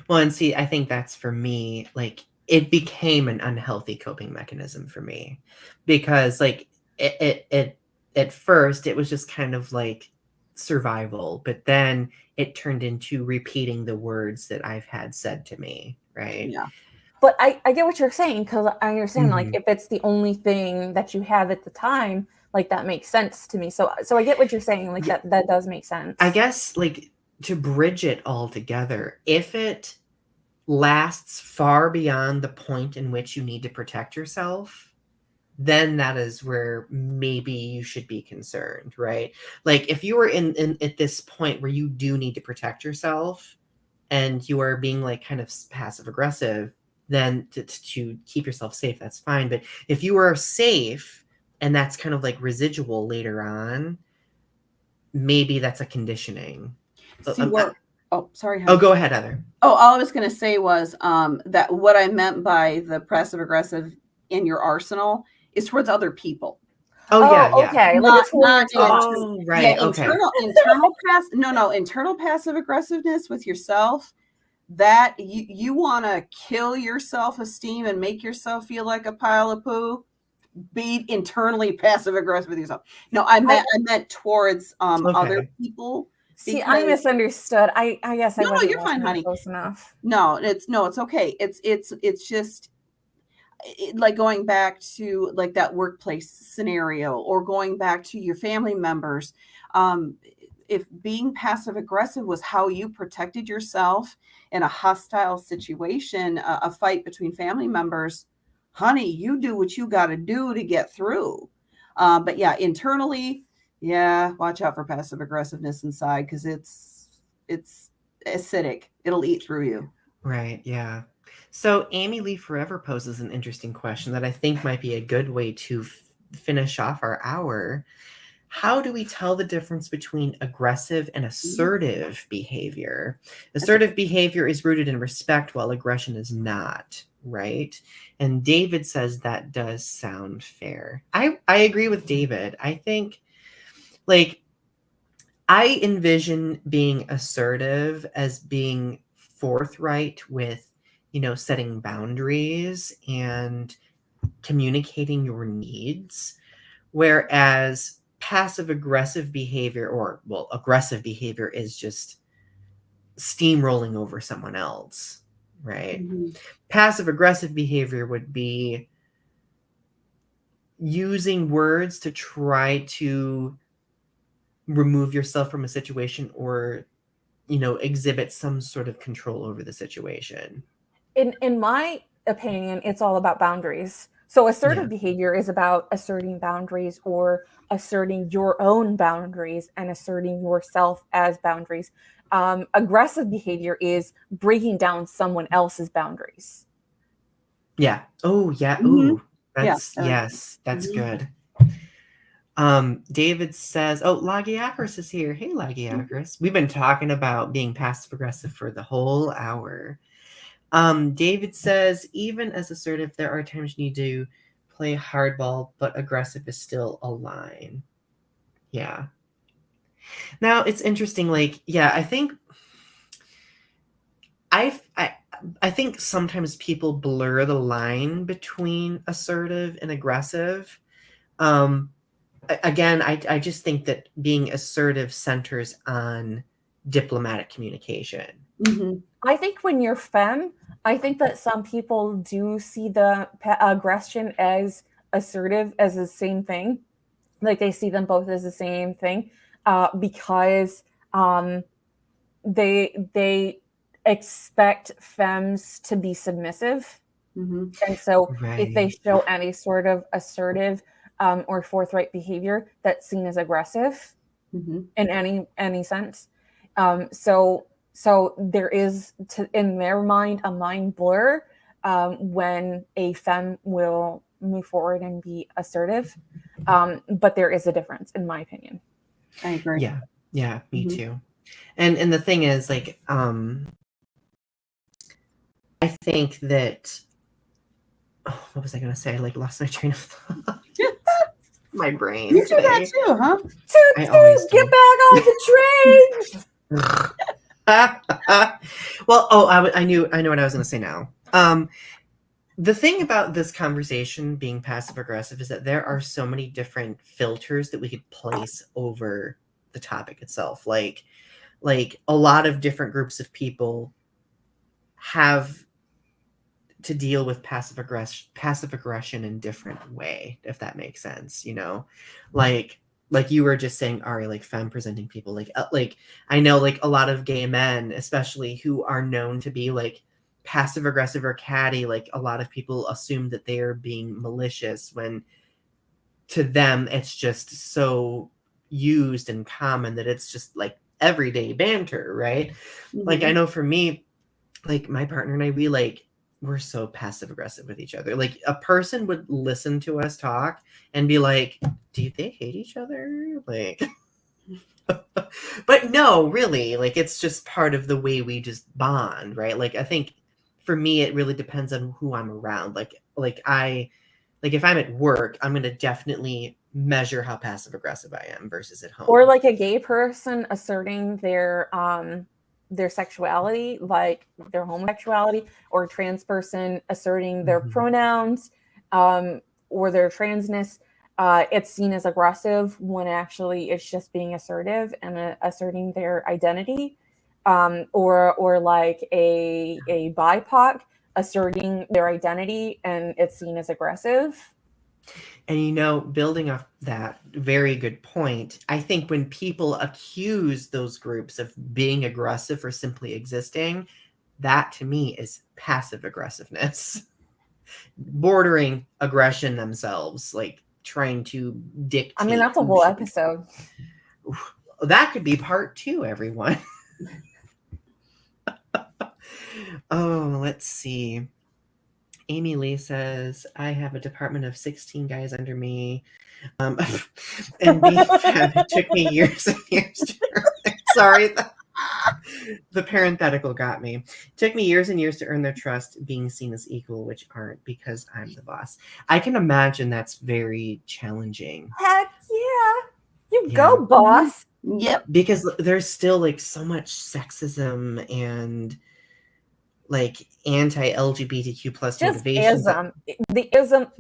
Well, and see, I think that's, for me, like it became an unhealthy coping mechanism for me, because like it at first it was just kind of like survival, but then it turned into repeating the words that I've had said to me, right? Yeah. But I get what you're saying, because I understand, like, Mhm. if it's the only thing that you have at the time, like, that makes sense to me. So I get what you're saying, like, Yeah. that does make sense. I guess, like, to bridge it all together, if it lasts far beyond the point in which you need to protect yourself, then that is where maybe you should be concerned, right? Like, if you were in at this point where you do need to protect yourself and you are being, like, kind of passive aggressive, then to keep yourself safe, that's fine. But if you are safe and that's kind of like residual later on, maybe that's a conditioning. See where? Oh, sorry. Oh, go ahead, Heather. Oh, all I was going to say was that what I meant by the passive aggressive in your arsenal is towards other people. Oh, yeah. Okay. Not Right. Yeah, Okay. internal passive aggressiveness with yourself. That you want to kill your self-esteem and make yourself feel like a pile of poo. Be internally passive aggressive with yourself. No, I meant towards other people. See, I misunderstood. I guess I wasn't you're fine, honey. close enough. No, it's okay. It's just like going back to like that workplace scenario, or going back to your family members. If being passive aggressive was how you protected yourself in a hostile situation, a fight between family members, honey, you do what you got to do to get through. But yeah, internally, yeah, watch out for passive aggressiveness inside, because it's acidic. It'll eat through you. Right. Yeah. So Amy Lee Forever poses an interesting question that I think might be a good way to finish off our hour. How do we tell the difference between aggressive and assertive behavior? Assertive behavior is rooted in respect, while aggression is not, right? And David says that does sound fair. I agree with David. I think, like, I envision being assertive as being forthright with, setting boundaries and communicating your needs. Whereas passive aggressive behavior, or, well, aggressive behavior, is just steamrolling over someone else, right? Mm-hmm. Passive aggressive behavior would be using words to try to remove yourself from a situation, or exhibit some sort of control over the situation. In my opinion, it's all about boundaries. So assertive behavior is about asserting boundaries, or asserting your own boundaries and asserting yourself as boundaries. Aggressive behavior is breaking down someone else's boundaries. Yeah. Oh, yeah. Mm-hmm. Ooh, that's that's good. David says, oh, Lagiacris is here. Hey, Lagiacris. We've been talking about being passive aggressive for the whole hour. David says, even as assertive, there are times you need to play hardball, but aggressive is still a line. Yeah. Now it's interesting. Like, yeah, I think I think sometimes people blur the line between assertive and aggressive. Again, I just think that being assertive centers on diplomatic communication. Mm-hmm. I think when you're femme, I think that some people do see the aggression as assertive as the same thing. Like, they see them both as the same thing, because they expect femmes to be submissive. Mm-hmm. And so Right. if they show any sort of assertive or forthright behavior, that's seen as aggressive in any sense. So there is, in their mind, a mind blur when a femme will move forward and be assertive. But there is a difference, in my opinion. I agree. Yeah, me too. And the thing is, like, I think that, what was I going to say? I lost my train of thought. My brain. You do that too, huh? I always get back on the train. Well, I know what I was going to say now. The thing about this conversation being passive aggressive is that there are so many different filters that we could place over the topic itself. Like a lot of different groups of people have to deal with passive aggression in different way, if that makes sense, you know, like you were just saying, Ari, like femme presenting people, like I know like a lot of gay men, especially who are known to be like passive aggressive or catty, like a lot of people assume that they are being malicious when to them it's just so used and common that it's just like everyday banter, right? Mm-hmm. Like I know for me, like my partner and I, we're so passive aggressive with each other. Like a person would listen to us talk and be like, do they hate each other? Like, but no, really, like it's just part of the way we just bond, right? Like I think for me, it really depends on who I'm around. Like if I'm at work, I'm going to definitely measure how passive aggressive I am versus at home. Or like a gay person asserting their sexuality, like their homosexuality, or a trans person asserting their pronouns or their transness. It's seen as aggressive when actually it's just being assertive and asserting their identity. Or like a BIPOC asserting their identity and it's seen as aggressive. And, you know, building off that very good point, I think when people accuse those groups of being aggressive or simply existing, that to me is passive aggressiveness, bordering aggression themselves, like trying to dictate. I mean, that's a whole episode. That could be part 2, everyone. Oh, let's see. Amy Lee says, I have a department of 16 guys under me. And being fat, it took me years and years to earn. Sorry, the parenthetical got me. It took me years and years to earn their trust, being seen as equal, which aren't, because I'm the boss. I can imagine that's very challenging. Heck yeah. Go, boss. Yep. Because there's still like so much sexism and like anti-LGBTQ plus motivations. The ism.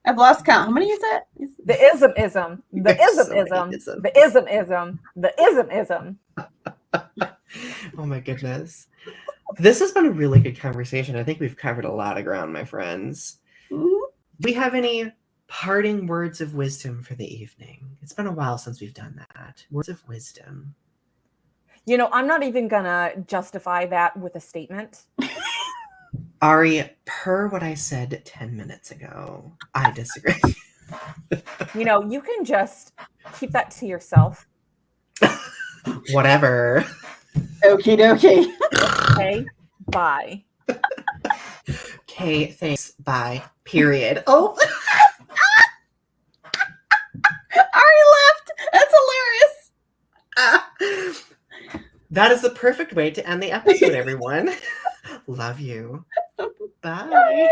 I've lost count. How many is that? The ism. Oh my goodness. This has been a really good conversation. I think we've covered a lot of ground, my friends. Mm-hmm. Do we have any parting words of wisdom for the evening? It's been a while since we've done that. Words of wisdom. You know, I'm not even gonna justify that with a statement. Ari, per what I said 10 minutes ago, I disagree. You know, you can just keep that to yourself. Whatever. Okie dokie. Okay, bye. Okay, thanks. Bye. Period. Oh. Ari left. That's hilarious. That is the perfect way to end the episode, everyone. Love you. Bye.